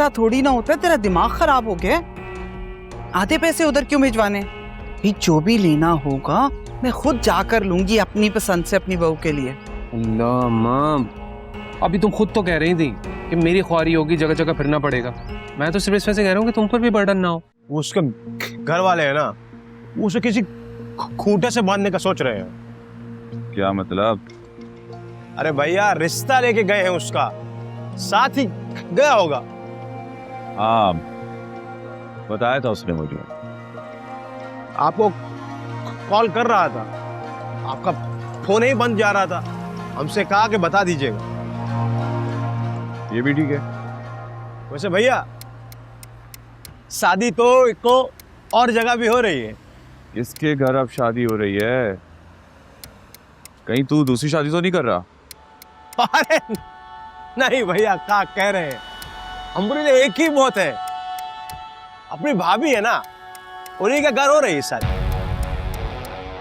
ऐसा थोड़ी ना होता है, तेरा दिमाग खराब हो गया। आधे पैसे उधर क्यों भिजवाने? भी जो भी लेना होगा मैं खुद जाकर लूंगी अपनी पसंद से अपनी बहू के लिए। अल्लाह माँ, अभी तुम खुद तो कह रही थी कि मेरी ख्वारी होगी, जगह जगह फिरना पड़ेगा। मैं तो सिर्फ इस वजह से कह रहा हूँ कि तुम पर भी बर्डन ना हो। उसके घर वाले हैं ना, वो उसे किसी खूंटे से बांधने का सोच रहे हैं। क्या मतलब? अरे भैया, रिश्ता लेके गए हैं उसका, साथ ही गया होगा। हाँ, बताया था उसने मुझे। आपको कॉल कर रहा था, आपका फोन ही बंद जा रहा था, हमसे कहा कि बता दीजिएगा। ये भी ठीक है। वैसे भैया, शादी तो को और जगह भी हो रही है। किसके घर अब शादी हो रही है? कहीं तू दूसरी शादी तो नहीं कर रहा? अरे नहीं भैया, क्या कह रहे हैं, हमारे लिए एक ही मौत है। अपनी भाभी है ना, उन्हीं के घर हो रही है शादी।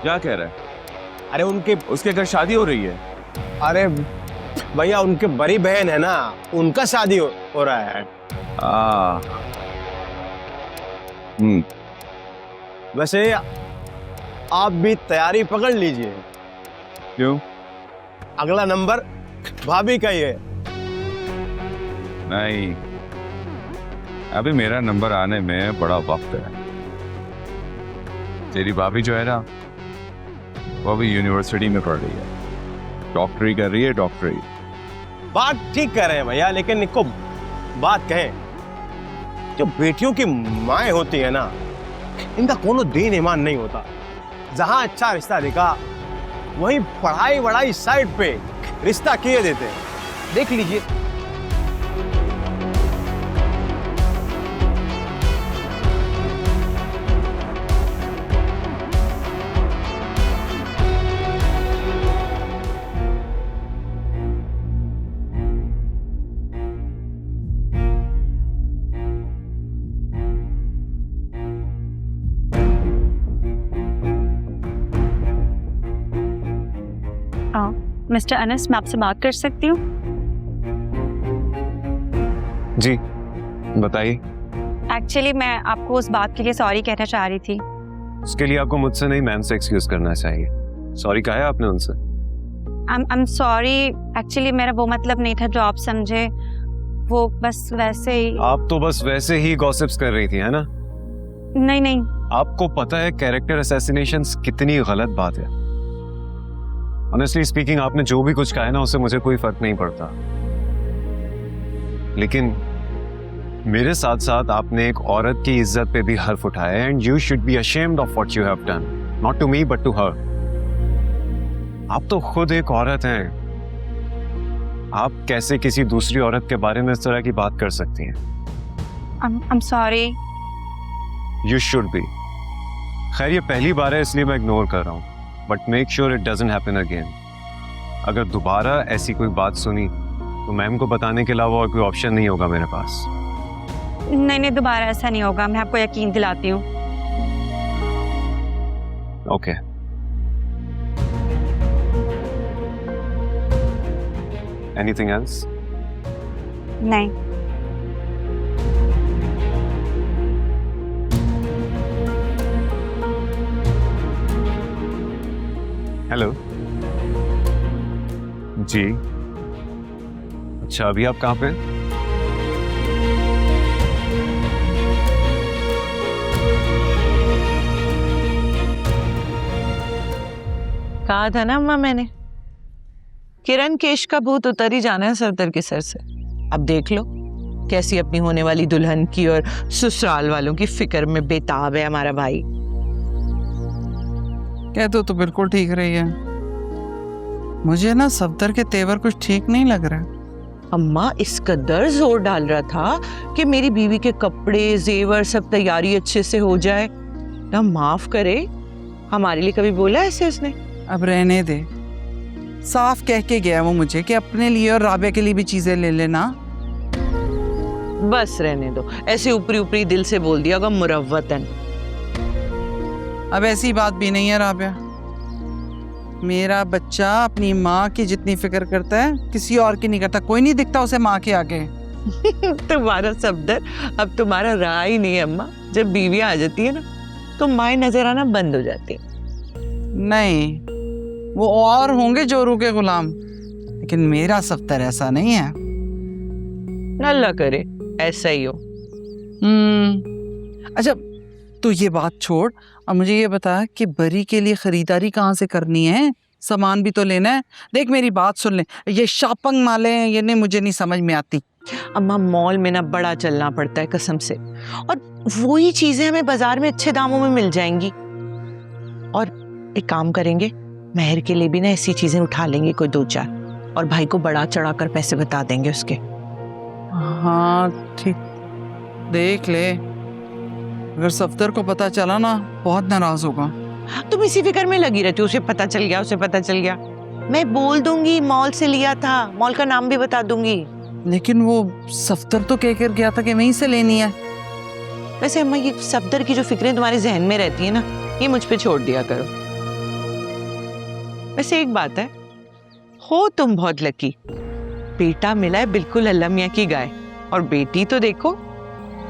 क्या कह रहा है? अरे उसके घर शादी हो रही है? अरे भैया, उनके बड़ी बहन है ना, उनका शादी हो रहा है। वैसे आप भी तैयारी पकड़ लीजिए। क्यों? अगला नंबर भाभी का ही है। नहीं, अभी मेरा नंबर आने में बड़ा वक्त है। तेरी भाभी जो है ना, वो अभी यूनिवर्सिटी में पढ़ रही है, डॉक्टरी कर रही है, डॉक्टरी। बात ठीक कह रहे हैं भैया, लेकिन इनको बात कहें, जो बेटियों की माएँ होती है ना, इनका कोनो दीन ईमान नहीं होता। जहां अच्छा रिश्ता दिखा, वहीं पढ़ाई वढ़ाई साइड पे रिश्ता किए देते हैं। देख लीजिए। मिस्टर अनस, मैं आपसे बात कर सकती हूँ? जी बताइए। एक्चुअली मैं आपको उस बात के लिए सॉरी कहना चाह रही थी। उसके लिए आपको मुझसे नहीं, मैम से एक्सक्यूज करना चाहिए। सॉरी कहा है आपने उनसे? आई एम सॉरी, एक्चुअली मेरा वो मतलब नहीं था जो आप समझे, वो बस वैसे ही। आप तो बस वैसे ही गॉसिप्स कर रही थी, है ना? नहीं नहीं, आपको पता है कैरेक्टर असैसिनेशन कितनी गलत बात है। ऑनेस्टली स्पीकिंग, आपने जो भी कुछ कहा है ना, उससे मुझे कोई फर्क नहीं पड़ता, लेकिन मेरे साथ साथ आपने एक औरत की इज्जत पे भी हर्फ उठाया, and you should be ashamed of what you have done, not to me but to her. आप तो खुद एक औरत हैं, आप कैसे किसी दूसरी औरत के बारे में इस तरह की बात कर सकती हैं? I am sorry. You should B. खैर, ये पहली बार है इसलिए मैं इग्नोर कर रहा हूँ, but make sure it doesn't happen again. अगर दोबारा ऐसी कोई बात सुनी तो मैम को बताने के अलावा और कोई ऑप्शन नहीं होगा मेरे पास। नहीं नहीं, दोबारा ऐसा नहीं होगा, मैं आपको यकीन दिलाती हूँ। ओके। Anything else? नहीं। हेलो जी। अच्छा, अभी आप कहाँ पे हैं? कहा था ना अम्मा मैंने, किरण केश का भूत उतर ही जाना है सरदर के सर से। अब देख लो कैसी अपनी होने वाली दुल्हन की और ससुराल वालों की फिक्र में बेताब है हमारा भाई। कह तो बिल्कुल ठीक रही है। मुझे ना सफदर के तेवर कुछ ठीक नहीं लग रहा। अम्मा इस कदर जोर डाल रहा था कि मेरी बीवी के कपड़े जेवर सब तैयारी अच्छे से हो जाए ना। माफ करे, हमारे लिए कभी बोला ऐसे उसने? अब रहने दे, साफ कह के गया वो मुझे कि अपने लिए और राबिया के लिए भी चीजें ले लेना। बस रहने दो, ऐसे ऊपरी ऊपरी दिल से बोल दिया होगा मुरव्वतन। अब ऐसी बात भी नहीं है राबिया, मेरा बच्चा अपनी माँ की जितनी फिक्र करता है किसी और की नहीं करता। कोई नहीं दिखता उसे माँ के आगे। तुम्हारा सफदर अब तुम्हारा रहा ही नहीं है अम्मा। जब बीवी आ जाती है ना तो माएँ नजर आना बंद हो जाती है। नहीं, वो और होंगे जोरू के गुलाम, लेकिन मेरा सफ्तर ऐसा नहीं है। अल्लाह करे ऐसा ही हो। अच्छा, तू ये बात छोड़ और मुझे ये बता कि बरी के लिए खरीदारी कहाँ से करनी है? सामान भी तो लेना है। देख मेरी बात सुन ले, ये शॉपिंग माले हैं ये नहीं, मुझे नहीं समझ में आती। अम्मा मॉल में ना बड़ा चलना पड़ता है कसम से, और वही चीजें हमें बाजार में अच्छे दामों में मिल जाएंगी। और एक काम करेंगे, मेहर के लिए भी ना ऐसी चीजें उठा लेंगे कोई 2-4, और भाई को बड़ा चढ़ा कर पैसे बता देंगे उसके। हाँ ठीक, देख ले, अगर सफ्तर को पता चला ना बहुत नाराज होगा। तुम इसी फिक्र में लगी रहती हो, उसे पता चल गया, उसे पता चल गया। मैं बोल दूंगी मॉल से लिया था, मॉल का नाम भी बता दूंगी। लेकिन वो सफ्तर तो कह कर गया था कि वहीं से लेनी है। वैसे अम्मा ये सफदर की जो फिक्रें तुम्हारे जहन में रहती है ना, ये मुझ पे छोड़ दिया करो। वैसे एक बात है, हो तुम बहुत लकी, बेटा मिला है बिल्कुल अल्लाह मियाँ की गाय, और बेटी तो देखो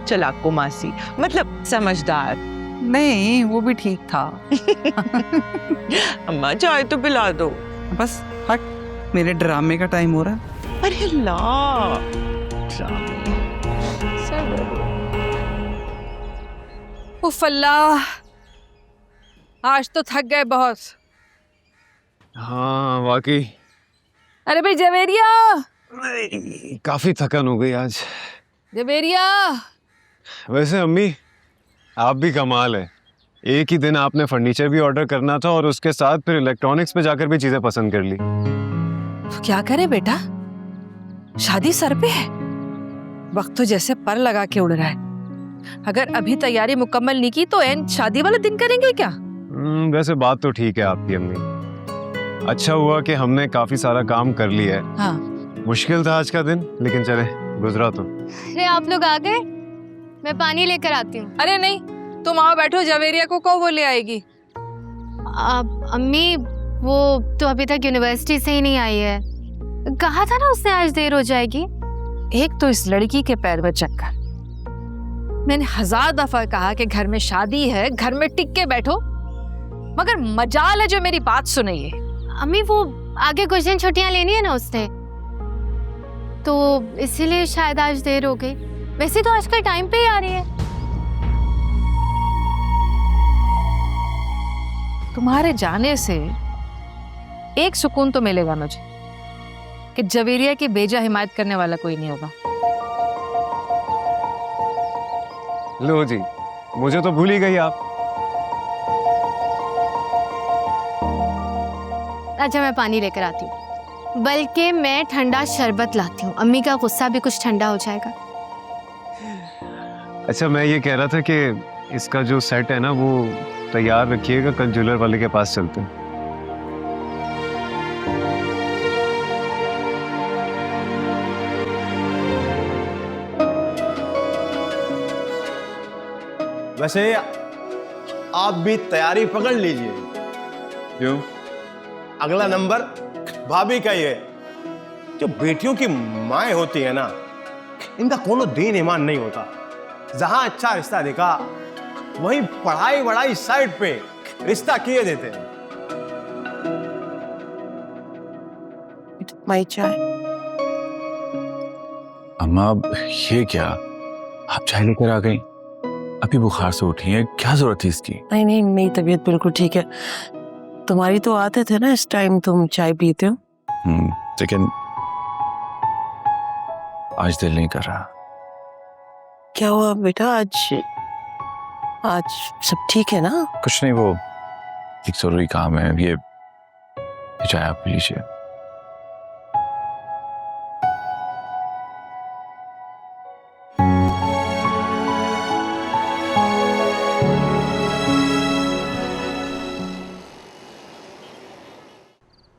चालाको मासी, मतलब समझदार। नहीं, वो भी ठीक था। अम्मा चाय तो पिला दो। बस हट, मेरे ड्रामे का टाइम हो रहा है। अरे अल्लाह, उफ अल्लाह, आज तो थक गए बहुत। हाँ वाकई अरे भाई जवेरिया, काफी थकान हो गई आज। जवेरिया। वैसे अम्मी आप भी कमाल है, एक ही दिन आपने फर्नीचर भी ऑर्डर करना था और उसके साथ फिर इलेक्ट्रॉनिक्स पे जाकर भी चीजें पसंद कर ली। तो क्या करे बेटा, शादी सर पे है, वक्त तो जैसे पर लगा के उड़ रहा है। अगर अभी तैयारी मुकम्मल नहीं की तो एंड शादी वाले दिन करेंगे क्या? वैसे बात तो ठीक है आपकी अम्मी, अच्छा हुआ कि हमने काफी सारा काम कर लिया है। हाँ। मुश्किल था आज का दिन, लेकिन चले गुजरा तो। अरे आप लोग आ गए, मैं पानी लेकर आती हूँ। अरे नहीं, तुम आओ बैठो, जवेरिया को कहो वो ले आएगी। अम्मी वो तो अभी तक यूनिवर्सिटी से ही नहीं आई है, कहा था ना उसने आज देर हो जाएगी। एक तो इस लड़की के पैर में चक्कर, मैंने 1000 दफा कहा कि घर में शादी है, घर में टिक के बैठो, मगर मजाल है जो मेरी बात सुने ये। अम्मी वो आगे कुछ दिन छुट्टियां लेनी है ना उसने, तो इसीलिए शायद आज देर हो गई। वैसे तो आजकल टाइम पे ही आ रही है। तुम्हारे जाने से एक सुकून तो मिलेगा मुझे कि जवेरिया की बेजा हिमायत करने वाला कोई नहीं होगा। लो जी, मुझे तो भूल ही गई आप। अच्छा मैं पानी लेकर आती हूँ, बल्कि मैं ठंडा शरबत लाती हूँ, अम्मी का गुस्सा भी कुछ ठंडा हो जाएगा। अच्छा मैं ये कह रहा था कि इसका जो सेट है ना वो तैयार रखिएगा, कल ज्वेलर वाले के पास चलते हैं। वैसे आप भी तैयारी पकड़ लीजिए, क्यों? अगला नंबर भाभी का ही है। जो बेटियों की माएँ होती है ना, इनका कोनो दीन ईमान नहीं होता। जहां अच्छा रिश्ता देखा वहीं पढ़ाई वढ़ाई साइड पे रिश्ता किए देते हैं। माई चाय। अम्मा अब ये क्या, आप चाय लेकर आ गई, अभी बुखार से उठी हैं, क्या जरूरत थी इसकी? नहीं नहीं, मेरी तबीयत बिल्कुल ठीक है। तुम्हारी तो आदत है ना इस टाइम तुम चाय पीते हो। लेकिन आज दिल नहीं कर रहा। क्या हुआ बेटा, आज सब ठीक है ना? कुछ नहीं, वो एक जरूरी काम है। ये चाय आप पी लीजिए।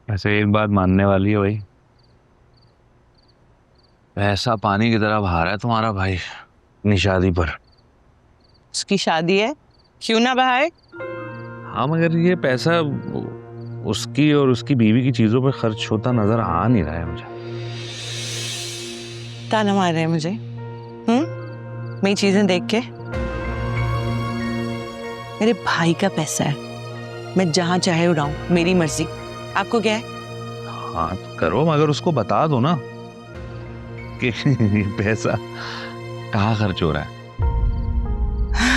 ऐसे एक बात मानने वाली है भाई, ऐसा पानी की तरह बहा रहा है तुम्हारा भाई अपनी शादी पर। उसकी शादी है, क्यों ना बहाए? हाँ मगर ये पैसा उसकी और उसकी बीवी की चीजों पे खर्च होता नजर आ नहीं रहा है मुझे। ताना मार रहे हैं मुझे? मेरी चीजें देख के? मेरे भाई का पैसा है, मैं जहां चाहे उड़ाऊं, मेरी मर्जी। आपको क्या है? हाँ तो करो, मगर उसको बता दो ना कि ये पैसा कहाँ खर्च हो रहा है।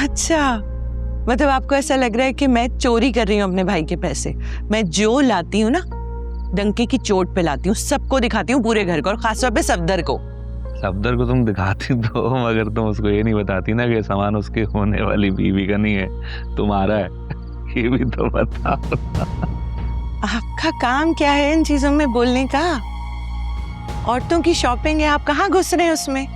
अच्छा, मतलब आपको ऐसा लग रहा है कि मैं चोरी कर रही हूँ अपने भाई के पैसे? मैं जो लाती हूँ ना, डंके की चोट पे लाती हूँ, सबको दिखाती हूँ, पूरे घर को, और खासतौर पे सफदर को। सफदर को तुम दिखाती तो, मगर तुम उसको ये नहीं बताती ना कि सामान उसके होने वाली बीवी का नहीं है, तुम्हारा है। ये भी तो बताओ। आपका काम क्या है इन चीजों में बोलने का? औरतों की शॉपिंग है, आप कहाँ घुस रहे हैं उसमें?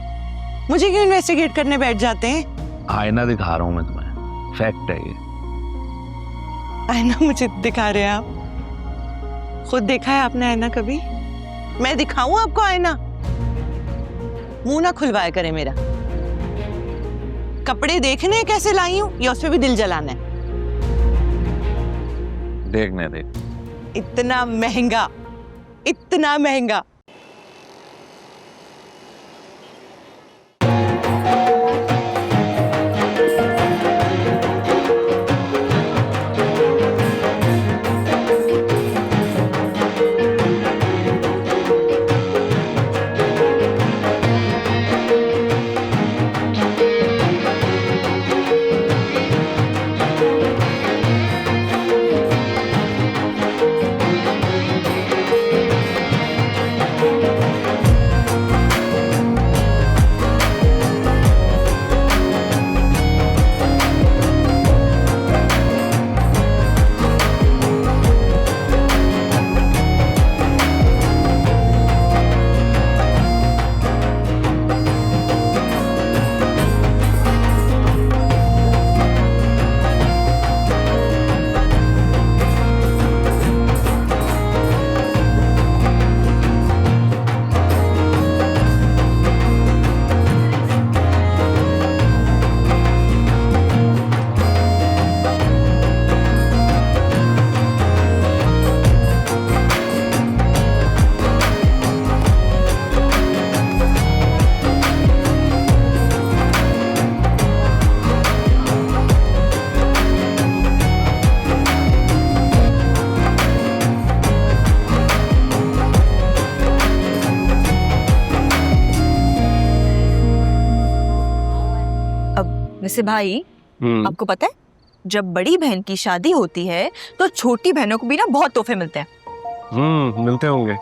मुझे क्यों इन्वेस्टिगेट करने बैठ जाते हैं? आईना दिखा रहा हूँ मैं तुम्हें, फैक्ट है ये। आईना मुझे दिखा रहे हैं आप? खुद देखा है आपने आईना कभी? मैं दिखाऊं आपको आईना? मुंह ना खुलवाया करे मेरा। कपड़े देखने कैसे लाई हूं, या उसमें भी दिल जलाना है? देखने देख। इतना महंगा, इतना महंगा। वैसे भाई, आपको पता है जब बड़ी बहन की शादी होती है तो छोटी बहनों को भी ना बहुत तोहफे मिलते हैं। मिलते होंगे।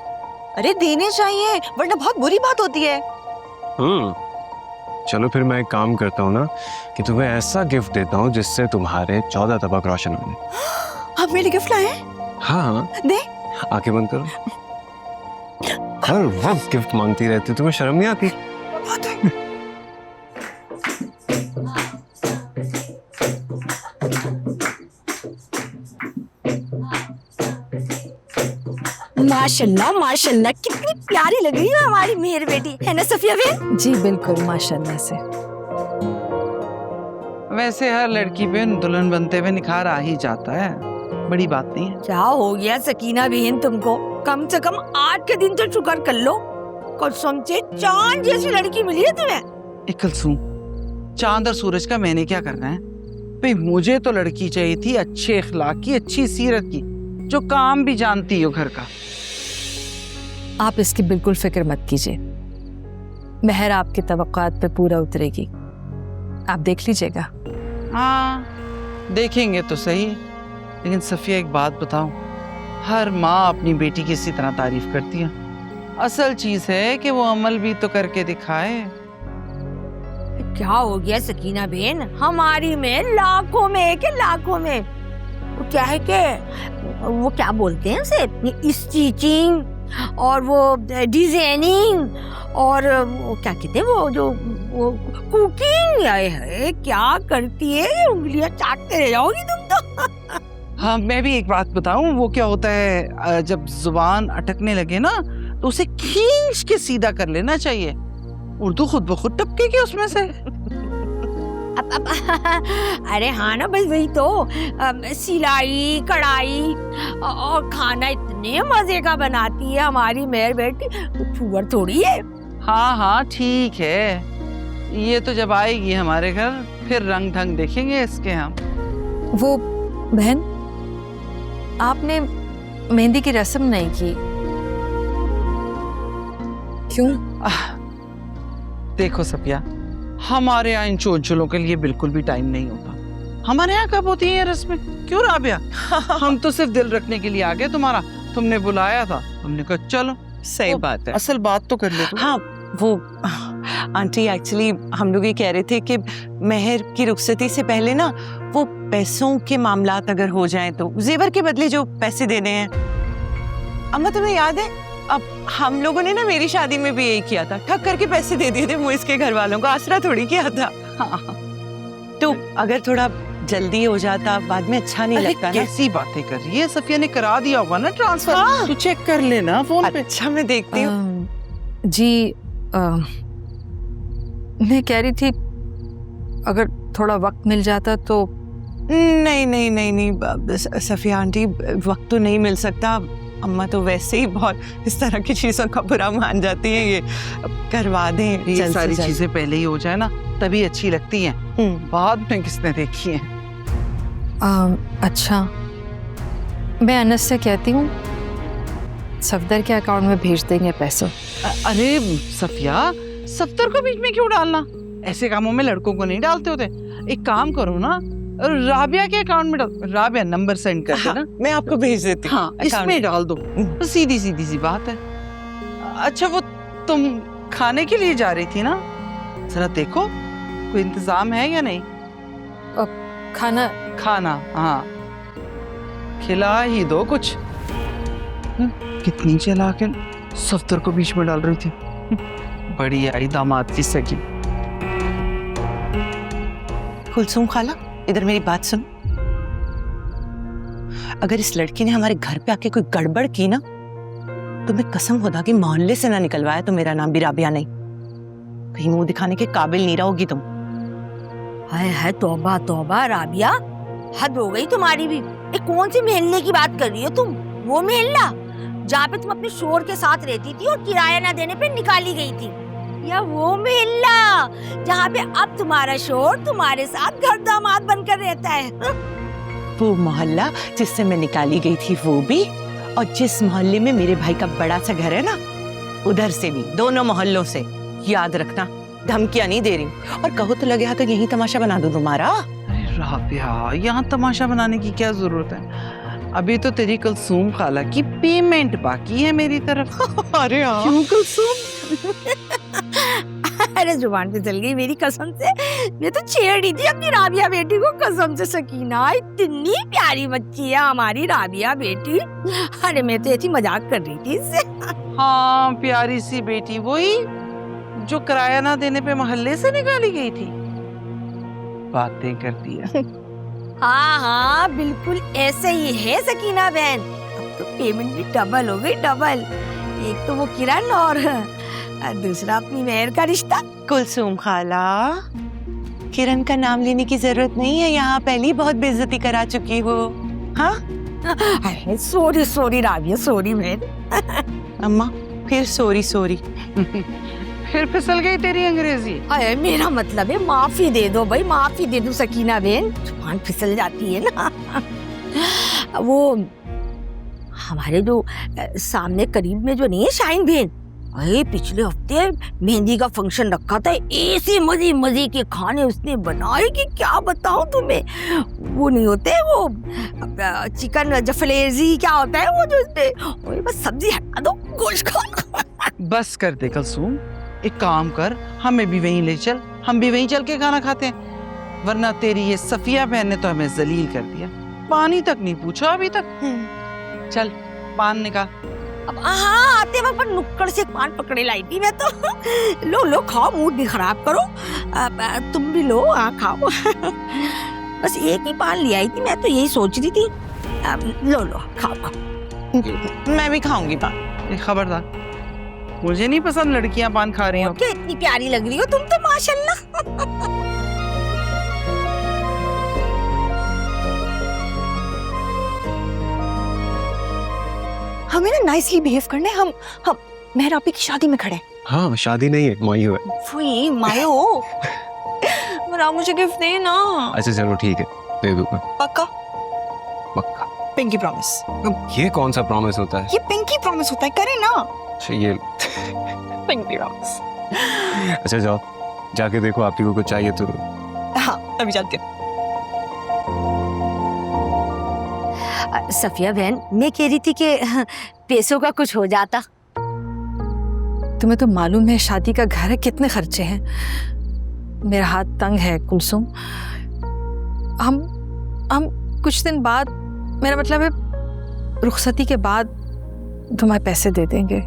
अरे देने चाहिए, वरना बहुत बुरी बात होती है। चलो फिर मैं एक काम करता हूँ ना कि तुम्हें ऐसा गिफ्ट देता हूँ जिससे तुम्हारे 14 तबक रोशन होंगे। आप मेरे लिए गिफ्ट लाए हैं? हाँ दे। आंखें बंद करो। हर वक्त गिफ्ट मांगती रहती, तुम्हें शर्म नहीं आती? माशाल्लाह माशाल्लाह, कितनी प्यारी लग रही है हमारी मेहर बेटी, है ना सफिया बहन? जी बिल्कुल, माशाल्लाह से। वैसे हर लड़की पे दुल्हन बनते हुए निखार आ ही जाता है, बड़ी बात नहीं है। क्या हो गया सकीना बहन तुमको? कम से कम 8 के दिन तो शुक्र कर लो, कसम से चांद जैसी लड़की मिली है तुम्हें। कलसूम, चांद और सूरज का मैंने क्या करना है भाई? मुझे तो लड़की चाहिए थी अच्छे अखलाक की, अच्छी सीरत की, जो काम भी जानती हो घर का। आप इसकी बिल्कुल फिक्र मत कीजिए, मेहर आपके तवक्कात पे पूरा उतरेगी, आप देख लीजिएगा। हाँ देखेंगे तो सही, लेकिन सफिया एक बात बताऊं, हर माँ अपनी बेटी की इसी तरह तारीफ करती है। असल चीज है कि वो अमल भी तो करके दिखाए। क्या हो गया सकीना बहन, हमारी में लाखों में एक, लाखों में। वो क्या है कि वो क्या बोलते हैं उसे, स्टिचिंग और वो डिजाइनिंग और वो क्या कहते हैं, वो जो वो कुकिंग है, क्या करती है, उंगलियां चाटते रह जाओगी तुम तो। हाँ मैं भी एक बात बताऊं, वो क्या होता है जब जुबान अटकने लगे ना तो उसे खींच के सीधा कर लेना चाहिए, उर्दू खुद ब खुद टपकेगी उसमें से। अरे हाँ ना, बस वही तो, सिलाई कढ़ाई और खाना इतने मजे का बनाती है हमारी मेहर बेटी, छुअर थोड़ी है। हाँ हाँ ठीक है, ये तो जब आएगी हमारे घर फिर रंग ढंग देखेंगे इसके हम। वो बहन, आपने मेहंदी की रस्म नहीं की, क्यों? देखो सफिया, हमारे यहाँ इन चोंचलों के लिए बिल्कुल भी टाइम नहीं होता। हमारे यहाँ कब होती है ये रस्में? क्यों राबिया? हम तो सिर्फ दिल रखने के लिए आ गए तुम्हारा, तुमने बुलाया था, हमने कहा चलो। सही बात है। असल बात तो कर ले तू। हाँ वो आंटी, एक्चुअली हम लोग ये कह रहे थे कि मेहर की रुखसती से पहले ना वो पैसों के मामलात अगर हो जाएं तो जेवर के बदले जो पैसे देने हैं। अम्मा तुम्हें याद है, अब हम लोगों ने ना मेरी शादी में भी यही किया था, ठग करके पैसे दे दिए थे मुइस के घर वालों को, आसरा थोड़ी किया था। हाँ। तो अगर थोड़ा जल्दी हो जाता बाद में अच्छा नहीं लगता ना। कैसी बातें कर रही है? सफिया ने करा दिया होगा ना ट्रांसफर। हाँ। तू चेक कर लेना फोन पे। अच्छा मैं देखती हूँ। जी मैं कह रही थी अगर थोड़ा वक्त मिल जाता तो। नहीं नहीं नहीं नहीं सफिया आंटी, वक्त तो नहीं मिल सकता। अम्मा तो वैसे ही बहुत इस तरह की चीजों का बुरा मान जाती हैं, ये करवा दें। ये सारी चीजें पहले ही हो जाए ना तभी अच्छी लगती हैं, बाद में किसने देखी है। अच्छा, मैं अनस से कहती हूँ सफदर के अकाउंट में भेज देंगे पैसे। अरे सफिया, सफदर को बीच में क्यों डालना? ऐसे कामों में लड़कों को नहीं डालते होते। एक काम करो ना, राबिया के अकाउंट में डाल। राबिया नंबर सेंड कर देना। हाँ, मैं आपको भेज देती हूँ। हाँ, इसमें डाल दो, सीधी सीधी सी बात है। अच्छा वो तुम खाने के लिए जा रही थी ना, जरा देखो कोई इंतजाम है या नहीं। खाना? खाना हाँ, खिला ही दो कुछ। कितनी चालाक है, सफदर को बीच में डाल रही थी। बड़ी आई दामाद की सगी। कुलसुम खाला, इधर मेरी बात सुन। अगर इस लड़की ने हमारे घर पे आके कोई गड़बड़ की ना, तो मैं कसम खुदा की मोहल्ले से ना निकलवाया तो मेरा नाम भी राबिया नहीं। कहीं मुंह दिखाने के काबिल नहीं रहोगी तुम। हाय हाय, तौबा तौबा राबिया, हद हो गई तुम्हारी भी। ये कौन सी मोहल्ले की बात कर रही हो तुम? वो मोहल्ला जहाँ पे तुम अपने शोर के साथ रहती थी और किराया ना देने पे निकाली गई थी, या वो मोहल्ला जहाँ पे अब तुम्हारा शोर तुम्हारे साथ घर दामाद बनकर रहता है? वो मोहल्ला जिससे मैं निकाली गई थी वो भी, और जिस मोहल्ले में मेरे भाई का बड़ा सा घर है ना, उधर से भी, दोनों मोहल्लों से। याद रखना, धमकियां नहीं दे रही, और कहो तो लगे हाथ तो यही तमाशा बना दूं तुम्हारा। अरे राबिया, यहाँ तमाशा बनाने की क्या जरूरत है? अभी तो तेरी कुलसुम खाला की पेमेंट बाकी है मेरी तरफ। अरे हाँ। क्यों कुलसुम? अरे जुबान पे चल गई मेरी कसम से। मैं तो छेड़ रही थी अपनी राबिया बेटी को, कसम से सकीना, इतनी प्यारी बच्ची है हमारी राबिया बेटी। अरे मैं तो ऐसी मजाक कर रही थी इससे। हाँ, प्यारी सी बेटी, वही जो किराया ना देने पे मोहल्ले से निकाली गई थी। बातें करती है। हाँ हाँ बिल्कुल ऐसे ही है सकीना बहन। अब तो पेमेंट भी डबल हो गई, डबल। एक तो वो किरण और दूसरा अपनी मेहर का रिश्ता। कुलसुम खाला, किरण का नाम लेने की जरूरत नहीं है, यहाँ पहले ही बहुत बेइज्जती करा चुकी हो। हाँ सॉरी सॉरी राबिया, सॉरी बहन। अम्मा फिर सॉरी सॉरी। फिर फिसल गई तेरी अंग्रेजी। अरे मेरा मतलब है माफी दे दो भाई, माफी दे दो सकीना बहन, जुबान फिसल जाती है ना। वो हमारे जो सामने करीब में जो नहीं है शाहीन बहन, अरे पिछले हफ्ते मेहंदी का फंक्शन रखा था, ऐसे मजे मजे के खाने उसने बनाए कि क्या बताऊं तुम्हें। वो नहीं होते वो चिकन जफलेजी, क्या होता है वो जो उसमें, बस सब्जी हटा दो, गोश्त खाओ। बस कर दे कुलसुम, एक काम कर, हमें भी वहीं ले चल, हम भी वहीं चल के खाना खाते हैं। वरना तेरी ये सफिया बहन ने तो हमें जलील कर दिया, पानी तक नहीं पूछा अभी तक। चल पान निकाल। अब हाँ, आते वक्त पर नुक्कड़ से पान पकड़े लाई थी मैं तो। लो लो खाओ, मूड भी खराब करो। तुम भी लो, खाओ। बस एक ही पान ले आई थी, मैं तो यही सोच रही थी। लो लो खाओ खाओ। मैं भी खाऊंगी पान। खबरदार, मुझे नहीं पसंद लड़कियां पान खा रही हो। क्या इतनी प्यारी लग रही हो तुम तो माशाल्लाह। हमें ना नाइसली बिहेव करना है। हम मेहर आपी की शादी में खड़े हैं, हाँ शादी नहीं है, मायू है। फुई मायो मरा मुझे गिफ्ट दे ना। अच्छा चलो ठीक है, दे दूंगा। पक्का? पक्का। Pinky promise. ये कौन सा प्रॉमिस होता है? ये पिंकी प्रॉमिस होता है, करे ना। अच्छा ये पिंकी प्रॉमिस। अच्छा जाओ, जाके देखो आप ही को कुछ चाहिए तो। हाँ अभी जाते हैं। सफिया बहन, मैं कह रही थी कि पैसों का कुछ हो जाता। तुम्हें तो मालूम है शादी का घर है, कितने खर्चे हैं। मेरा हाथ तंग है कुलसुम। हम कुछ दिन बाद, मेरा मतलब है रुखसती के बाद तुम्हारे पैसे दे देंगे।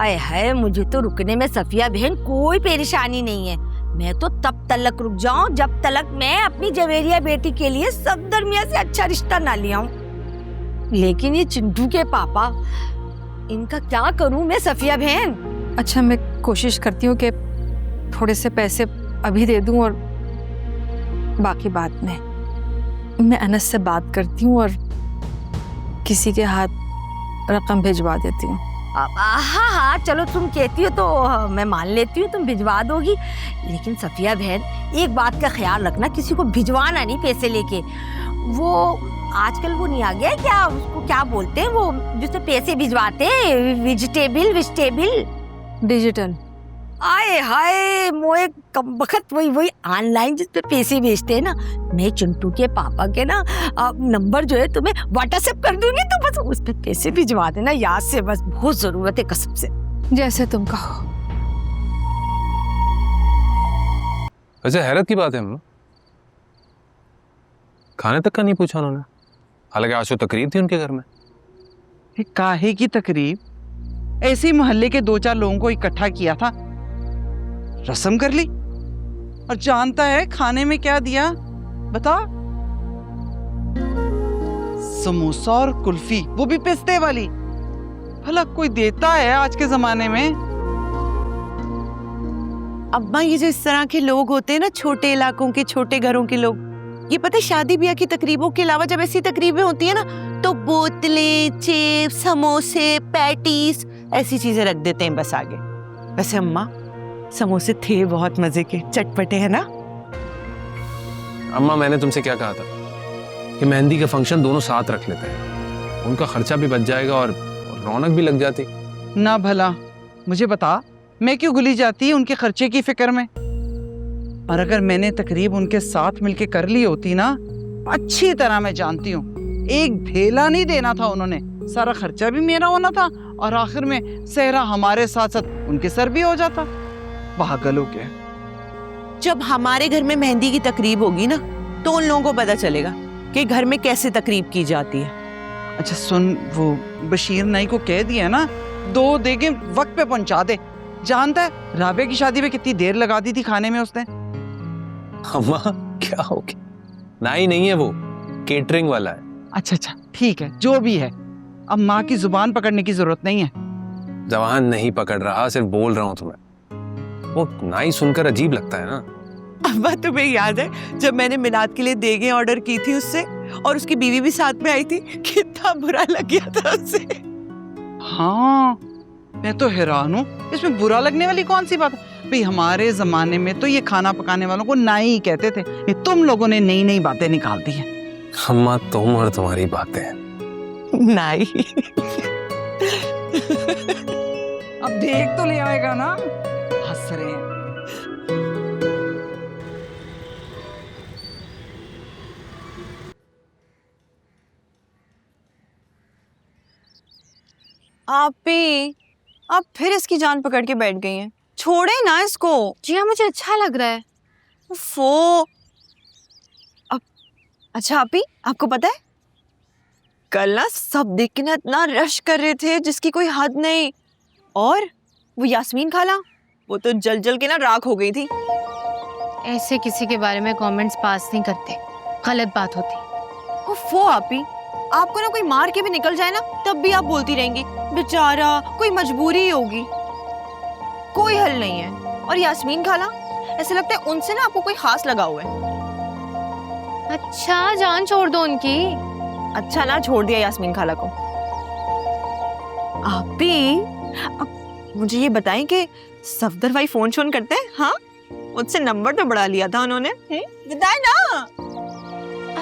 आए हाय, मुझे तो रुकने में सफिया बहन कोई परेशानी नहीं है। मैं तो तब तलक रुक जाऊं जब तलक मैं अपनी जवेरिया बेटी के लिए सफदर मियां से अच्छा रिश्ता ना ले आऊं। लेकिन ये चिंटू के पापा, इनका क्या करूं मैं सफिया बहन? अच्छा मैं कोशिश करती हूँ कि थोड़े से पैसे अभी दे दूं और बाकी बाद में। मैं अनस से बात करती हूँ और किसी के हाथ रकम भिजवा देती हूँ। हाँ हाँ चलो, तुम कहती हो तो मैं मान लेती हूँ, तुम भिजवा दोगी। लेकिन सफिया बहन एक बात का ख्याल रखना, किसी को भिजवाना नहीं पैसे लेके। वो आजकल वो नहीं आ गया क्या, उसको क्या बोलते हैं वो जिससे पैसे भिजवाते हैं, वेजिटेबल डिजिटल। आए हाय मोए कमबख्त, वही ऑनलाइन जिस पे पैसे भेजते हैं ना। मैं चिंटू के पापा के ना नंबर जो है तुम्हें व्हाट्सएप कर दूंगी, तो बस उस पे पैसे भिजवा देना याद से, बस बहुत जरूरत है कसम से। जैसे तुम कहो। वैसे हैरत की बात है अम्मा, खाने तक का नहीं पूछा उन्होंने। हालांकि आज तो तकरीब थी उनके घर में। ये काहे की तकरीब? ऐसे ही मोहल्ले के 2-4 लोगों को इकट्ठा किया था, रस्म कर ली। और जानता है खाने में क्या दिया? बता। समोसा और कुल्फी, वो भी पिस्ते वाली। भला कोई देता है आज के जमाने में? अब्बा ये जो इस तरह के लोग होते हैं ना, छोटे इलाकों के छोटे घरों के लोग, ये पता है शादी ब्याह की तकरीबों के अलावा जब ऐसी तकरीबें होती है ना, तो बोतलें, चिप्स, समोसे, पैटीज ऐसी चीजें रख देते हैं बस आगे। वैसे अम्मा समोसे थे बहुत मजे के, चटपटे है ना? अम्मा मैंने तुमसे क्या कहा था कि मेहंदी का फंक्शन दोनों साथ रख लेते हैं, उनका खर्चा भी बच जाएगा और रौनक भी लग जाती। ना भला मुझे बता, मैं क्यों गुली जाती उनके खर्चे की फिक्र में? और अगर मैंने तकरीब उनके साथ मिलके कर ली होती ना, अच्छी तरह मैं जानती हूँ, एक भेला नहीं देना था उन्होंने, सारा खर्चा भी मेरा होना था और आखिर में सेहरा हमारे साथ साथ उनके सर भी हो जाता। पागल हो गया। जब हमारे घर में मेहंदी की तकरीब होगी ना, तो उन लोगों को पता चलेगा कि घर में कैसे तकरीब की जाती है। अच्छा सुन, वो बशीर नाई को कह दिया ना, 2 देगे वक्त पे पहुंचा दे। जानता है राबे की शादी में कितनी देर लगा दी थी खाने में उसने? अम्मा क्या हो गया? नाई नहीं है वो, केटरिंग वाला है। अच्छा ठीक है, जो भी है। अब माँ की जुबान पकड़ने की जरूरत नहीं है। जबान नहीं पकड़ रहा, सिर्फ बोल रहा हूँ तुम्हें। वो नाई सुनकर अजीब लगता है ना। अब्बा तुम्हें याद है जब मैंने मिलाद के लिए देगे ऑर्डर की थी उससे, और उसकी बीवी भी साथ में आई थी, कितना बुरा लग गया था उसे। हाँ मैं तो हैरान हूँ, इसमें बुरा लगने वाली कौन सी बात है? भाई हमारे जमाने में तो ये खाना पकाने वालों को नाई ही कहते थे, ये तुम लोगों ने नई नई बातें निकाल दी हैं। अम्मा तुम और तुम्हारी बातें। नाई अब देख तो ले आएगा ना, हंस रहे हैं। आप फिर इसकी जान पकड़ के बैठ गई हैं। छोड़े ना इसको। जी हाँ, मुझे अच्छा लग रहा है। फो अच्छा आपी, आपको पता है कल ना सब देख के ना इतना रश कर रहे थे जिसकी कोई हद नहीं, और वो यास्मीन खाला, वो तो जल जल के ना राख हो गई थी। ऐसे किसी के बारे में कमेंट्स पास नहीं करते, गलत बात होती। फो आपी, आपको ना कोई मार के भी निकल जाए ना, तब भी आप बोलती रहेंगी बेचारा, कोई मजबूरी ही होगी। कोई हल नहीं है। और यास्मीन खाला, ऐसे लगता है उनसे ना आपको कोई खास लगा हुआ है। अच्छा जान छोड़ दो उनकी। अच्छा ना छोड़ दिया यास्मीन खाला को। आप भी अब मुझे ये बताएं कि सफदर भाई फोन शोन करते हैं? हाँ, मुझसे नंबर तो बढ़ा लिया था उन्होंने। बताए ना।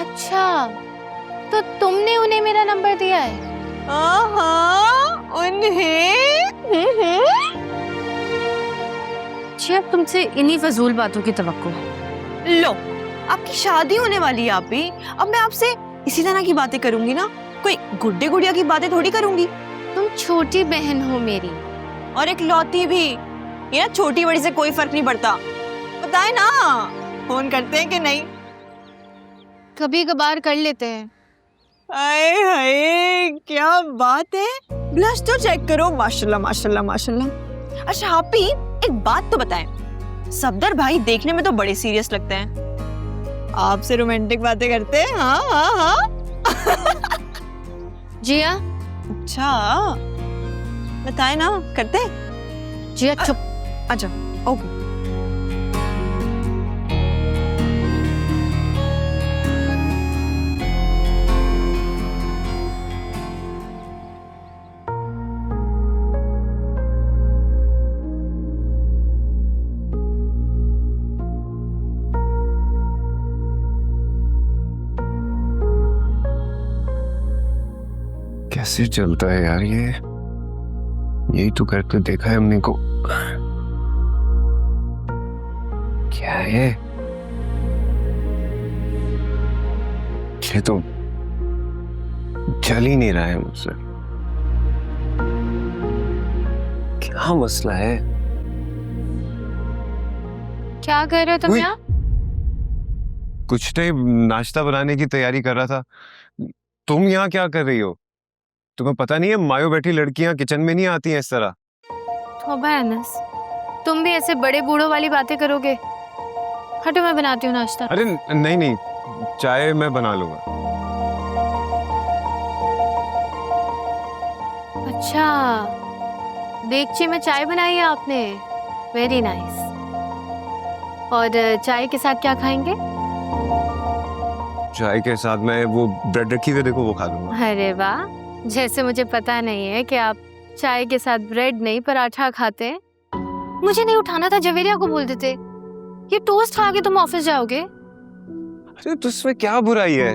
अच्छा, तो तुमने उन्हें मेरा नंबर दिया है? उन्हें। जी, अब तुमसे इन्हीं फजूल बातों की तवक्को है। लो, आपकी शादी होने वाली है आप ही, अब मैं आपसे इसी तरह की बातें करूंगी ना, कोई गुड्डे गुड़िया की बातें थोड़ी करूंगी। तुम छोटी बहन हो मेरी, और एक लौती भी। ये ना छोटी बड़ी से कोई फर्क नहीं पड़ता। बताए ना, फोन करते हैं कि नहीं? कभी कभार कर लेते हैं। आए हाय, क्या बात है। ब्लश तो चेक करो, माशाल्लाह माशाल्लाह माशाल्लाह। अच्छा आप ही एक बात तो बताएं, सफदर भाई देखने में तो बड़े सीरियस लगते हैं, आपसे रोमांटिक बातें करते हैं? हाँ हाँ हाँ। जिया। अच्छा, बताए ना, करते? जिया चुप। अच्छा, ओके। कैसे चलता है यार ये? यही तो करके देखा है हमने को। क्या है ये? तो चल ही नहीं रहा है मुझसे। क्या मसला है? क्या कर रहे हो तुम उई। यहाँ? कुछ नहीं, नाश्ता बनाने की तैयारी कर रहा था। तुम यहाँ क्या कर रही हो? तुम्हें पता नहीं है मायो बैठी लड़कियां किचन में नहीं आती हैं इस तरह। तौबा है अनस, तुम भी ऐसे बड़े बूढ़ों वाली बातें करोगे? हटो, मैं बनाती हूँ नाश्ता। अरे नहीं नहीं, चाय मैं बना लूंगा। अच्छा, देगची में चाय बनाई है आपने? Very nice. और चाय के साथ क्या खाएंगे? चाय के साथ मैं वो ब्रेड रखी हुई, देखो वो खा लूंगा। अरे वाह, जैसे मुझे पता नहीं है कि आप चाय के साथ ब्रेड नहीं पराठा खाते हैं। मुझे नहीं उठाना था, जवेरिया को बोल देते। ये टोस्ट खा के तुम ऑफिस जाओगे? अरे तो उसमें क्या बुराई है?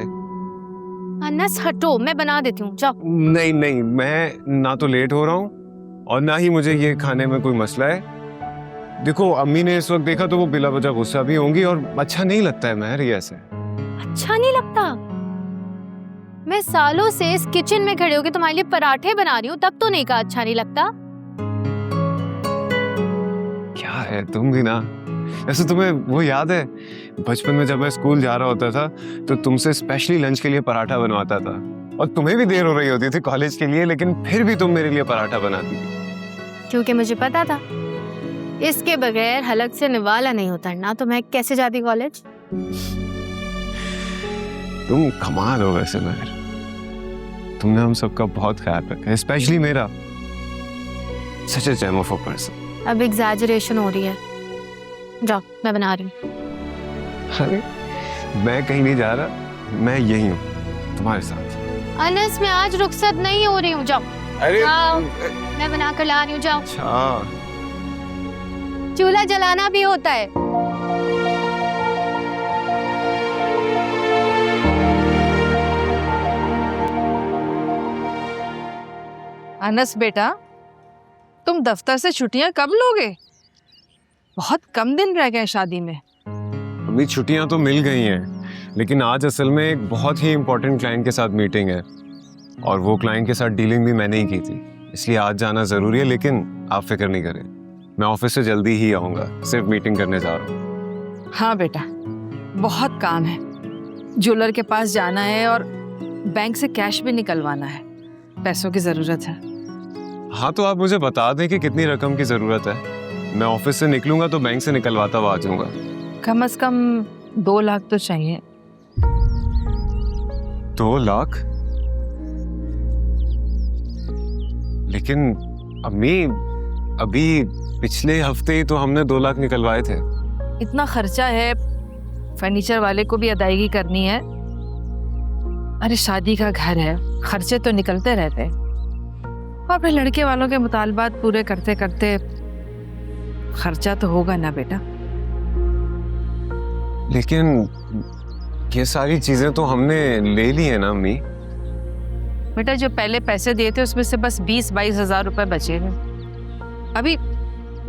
अनस हटो, मैं बना देती हूँ, जाओ। नहीं नहीं, मैं ना तो लेट हो रहा हूँ और ना ही मुझे ये खाने में कोई मसला है। देखो अम्मी ने इस वक्त देखा तो वो बिला वजह गुस्सा भी होंगी और अच्छा नहीं लगता है महर ये ऐसे। अच्छा नहीं लगता? मैं सालों से इस किचन में खड़े होकर तुम्हारे लिए पराठे बना रही हूँ, तब तो नहीं कहा अच्छा नहीं लगता? क्या है तुम भी ना। ऐसे तुम्हें वो याद है बचपन में जब मैं स्कूल जा रहा होता था तो तुमसे स्पेशली लंच के लिए पराठा बनवाता था, और तुम्हें भी देर हो रही होती थी कॉलेज के लिए, लेकिन फिर भी तुम मेरे लिए पराठा बनाती थी। क्योंकि मुझे पता था इसके बगैर हलक से निवाला नहीं उतरना, तो मैं कैसे जाती कॉलेज? तुम कमाल हो वैसे महर, तुमने हम सबका बहुत ख्याल रखा है, स्पेशली मेरा। Such a gem of a person. अब एग्जैजरेशन हो रही है, जाओ मैं बना रही हूँ। अरे मैं कहीं नहीं जा रहा, मैं यही हूँ तुम्हारे साथ। अनस मैं आज रुखसत नहीं हो रही हूँ, जाओ। अरे जाओ, मैं बना कर ला रही हूँ, जाओ। अच्छा, चूल्हा जलाना भी होता है। अनस बेटा, तुम दफ्तर से छुट्टियां कब लोगे? बहुत कम दिन रह गए शादी में। अभी छुट्टियां तो मिल गई हैं, लेकिन आज असल में एक बहुत ही इम्पोर्टेंट क्लाइंट के साथ मीटिंग है और वो क्लाइंट के साथ डीलिंग भी मैंने ही की थी, इसलिए आज जाना जरूरी है। लेकिन आप फिक्र नहीं करें, मैं ऑफिस से जल्दी ही आऊंगा, सिर्फ मीटिंग करने जा रहा हूँ। हाँ बेटा, बहुत काम है। ज्वेलर के पास जाना है और बैंक से कैश भी निकलवाना है, पैसों की जरूरत है। हाँ तो आप मुझे बता दें कि कितनी रकम की जरूरत है, मैं ऑफिस से निकलूंगा तो बैंक से निकलवाता हुआ आ जाऊंगा। कम से कम 2 लाख तो चाहिए। 2 लाख? लेकिन अम्मी अभी पिछले हफ्ते ही तो हमने 2 लाख निकलवाए थे। इतना खर्चा है, फर्नीचर वाले को भी अदायगी करनी है। अरे शादी का घर है, खर्चे तो निकलते रहते हैं और फिर लड़के वालों के मुतालबात पूरे करते करते खर्चा तो होगा ना बेटा। लेकिन ये सारी चीजें तो हमने ले ली है ना अम्मी। बेटा जो पहले पैसे दिए थे उसमें से बस 20-22 हजार रुपए बचे हैं। अभी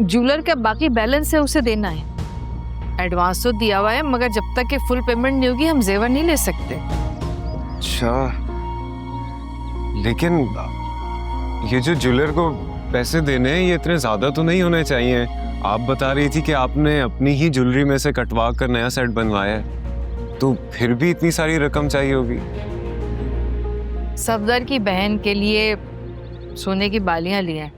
ज्वेलर का बाकी बैलेंस है उसे देना है। एडवांस तो दिया हुआ है मगर जब तक कि फुल पेमेंट नहीं होगी हम जेवर नहीं ले सकते। अच्छा, लेकिन ये जो ज्वेलर को पैसे देने हैं ये इतने ज्यादा तो नहीं होने चाहिए। आप बता रही थी कि आपने अपनी ही ज्वेलरी में से कटवा कर नया सेट बनवाया है, तो फिर भी इतनी सारी रकम चाहिए होगी। सफदर की बहन के लिए सोने की बालियां ली हैं।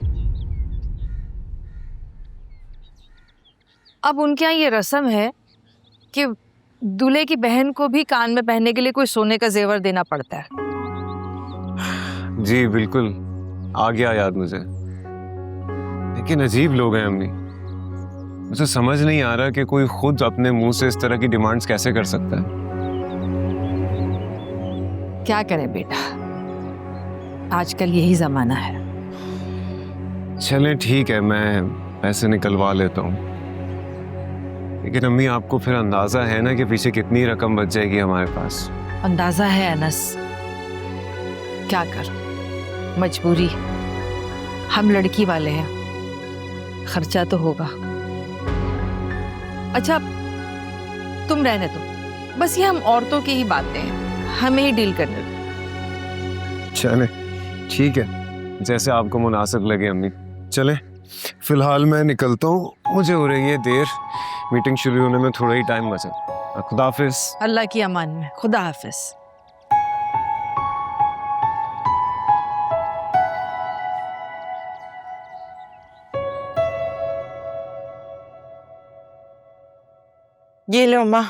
अब उनके यहाँ ये रस्म है कि दूल्हे की बहन को भी कान में पहनने के लिए कोई सोने का जेवर देना पड़ता है। जी बिल्कुल, आ गया याद मुझे। लेकिन अजीब लोग हैं अम्मी, मुझे समझ नहीं आ रहा कि कोई खुद अपने मुंह से इस तरह की डिमांड्स कैसे कर सकता है। क्या करें बेटा, आजकल यही जमाना है। चलें ठीक है, मैं पैसे निकलवा लेता हूँ। लेकिन अम्मी आपको फिर अंदाजा है ना कि पीछे कितनी रकम बच जाएगी हमारे पास? अंदाजा है अनस, क्या कर, मजबूरी, हम लड़की वाले हैं, खर्चा तो होगा। अच्छा तुम रहने दो, बस ये हम औरतों की ही बातें हैं, हमें ही डील करने दो। चले ठीक है, जैसे आपको मुनासिब लगे अम्मी। चले फिलहाल मैं निकलता हूँ, मुझे हो रही है देर, मीटिंग शुरू होने में थोड़ा ही टाइम बचा। खुदा हाफिज। अल्लाह की अमान में, खुदा हाफिज। ये लो माँ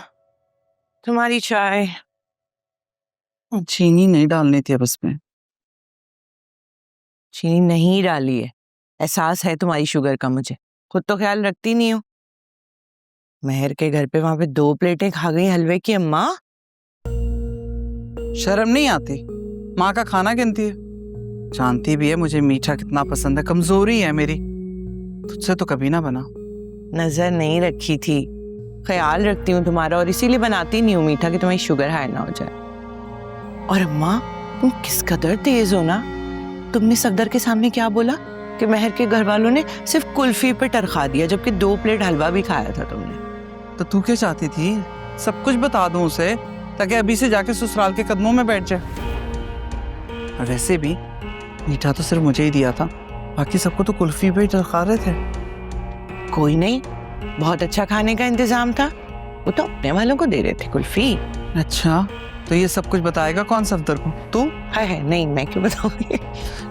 तुम्हारी चाय। चीनी नहीं डालनी थी अब इसमें। चीनी नहीं डाली है, एहसास है तुम्हारी शुगर का मुझे, खुद तो ख्याल रखती नहीं हो। मेहर के घर पे वहां पे 2 प्लेटें खा गई हलवे की अम्मा। शर्म नहीं आती? माँ का खाना गिनती है, जानती भी है मुझे मीठा कितना पसंद है, कमजोरी है मेरी, तुझसे तो कभी ना बना। नजर नहीं रखी थी, ख्याल रखती हूँ तुम्हारा और इसीलिए बनाती नहीं हूँ मीठा कि तुम्हारी शुगर हाई ना हो जाए। और अम्मा तुम किस कदर तेज हो ना, तुमने सफदर के सामने क्या बोला कि मेहर के घर वालों ने सिर्फ कुल्फी पे टरखा दिया जबकि 2 प्लेट हलवा भी खाया था तुमने। तो तू क्या चाहती थी, सब कुछ बता दूं उसे ताकि अभी से जाके ससुराल के कदमों में बैठ जाए? और वैसे भी मीठा तो सिर्फ मुझे ही दिया था, बाकी सबको तो कुल्फी पे ही टरखा रहे थे। कोई नहीं, बहुत अच्छा खाने का इंतजाम था, वो तो अपने वालों को दे रहे थे कुल्फी। अच्छा तो ये सब कुछ बताएगा कौन सफदर को? तू? है नहीं, मैं क्यों बताऊंगी।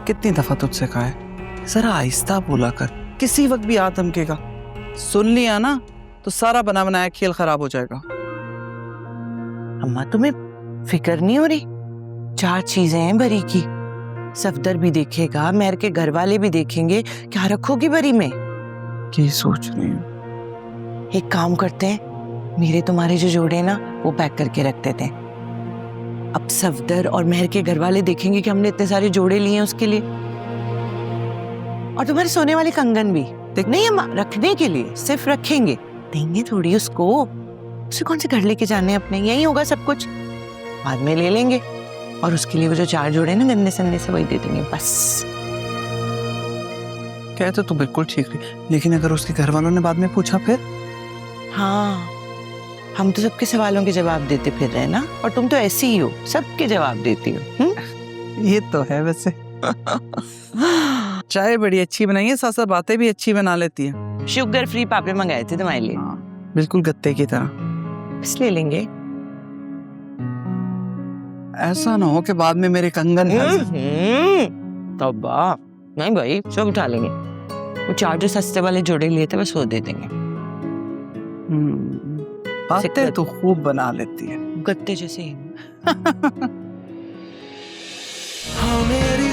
कितनी दफा तुझसे कहा है जरा आहिस्ता बोला कर, किसी वक्त भी आ धमकेगा, सुन लिया ना तो सारा बना बनाया खेल खराब हो जाएगा। अम्मा तुम्हें फिक्र नहीं हो रही? 4 चीजें हैं बरी की, सफदर भी देखेगा, मेहर के घर वाले भी देखेंगे, क्या रखोगी बरी में? क्या सोच रही हूँ? एक काम करते हैं, मेरे तुम्हारे जो जोड़े ना वो पैक करके रख देते हैं। अब सफदर और मेहर के घर वाले देखेंगे कि हमने इतने सारे जोड़े लिए हैं उसके लिए। और तुम्हारे सोने वाले कंगन भी देख, नहीं अम्मा रखने के लिए, सिर्फ रखेंगे, देंगे थोड़ी उसको, उसे कौन से घर लेके जाने अपने, यही होगा सब कुछ, बाद में ले लेंगे। और उसके लिए वो जो 4 जोड़े ना गंदे संदे से वही दे देंगे बस। कहते तो बिल्कुल ठीक है, लेकिन अगर उसके घर वालों ने बाद में पूछा फिर? हाँ, हम तो सबके सवालों के जवाब देते फिर रहे ना, और तुम तो ऐसी ही हो, सबके जवाब देती हो। ये तो है वैसे। चाय बड़ी अच्छी बनाई है, साथ साथ बातें भी अच्छी बना लेती है। शुगर फ्री पापे मंगाए थे तुम्हारे लिए। बिल्कुल गत्ते की तरह। बस ले लेंगे। ऐसा ना हो कि बाद में मेरे कंगन तौबा, नहीं भाई सब उठा लेंगे। वो 4 जो सस्ते वाले जोड़े लिए थे बस वो दे देंगे। बातें तो खूब बना लेती है, गत्ते जैसे ही। हाँ मेरी